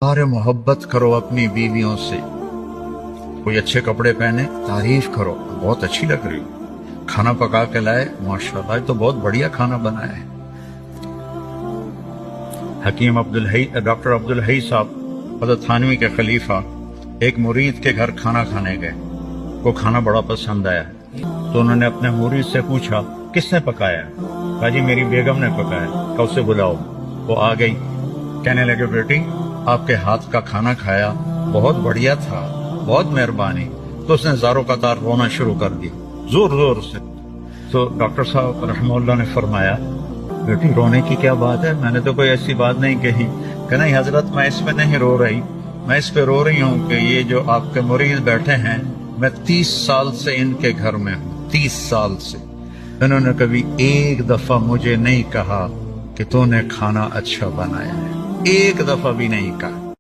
और मोहब्बत करो अपनी बीवियों से, कोई अच्छे कपड़े पहने तारीफ करो, बहुत अच्छी लग रही हो, खाना पका के लाए माशाल्लाह तो बहुत बढ़िया खाना बनाया है। हकीम डॉक्टर अब्दुल हई साहब हज़रत थानवी के खलीफा एक मुरीद के घर खाना खाने गए, वो खाना बड़ा पसंद आया तो उन्होंने अपने मुरीद से पूछा किसने पकाया? कहा जी मेरी बेगम ने पकाया। कहा उसे बुलाओ। वो आ गई, कहने लगे बेटी आपके हाथ का खाना खाया, बहुत बढ़िया था, बहुत मेहरबानी। तो उसने ज़ारो कतार रोना शुरू कर दिया, जोर जोर से। तो डॉक्टर साहब रहमतुल्लाह ने फरमाया बेटी रोने की क्या बात है, मैंने तो कोई ऐसी बात नहीं कही। कहना हजरत मैं इस पे नहीं रो रही, मैं इस पे रो रही हूँ कि ये जो आपके मुरीद बैठे हैं, मैं 30 साल से इनके घर में हूँ, 30 साल से इन्होंने कभी एक दफा मुझे नहीं कहा कि तूने खाना अच्छा बनाया है, एक दफा भी नहीं कहा।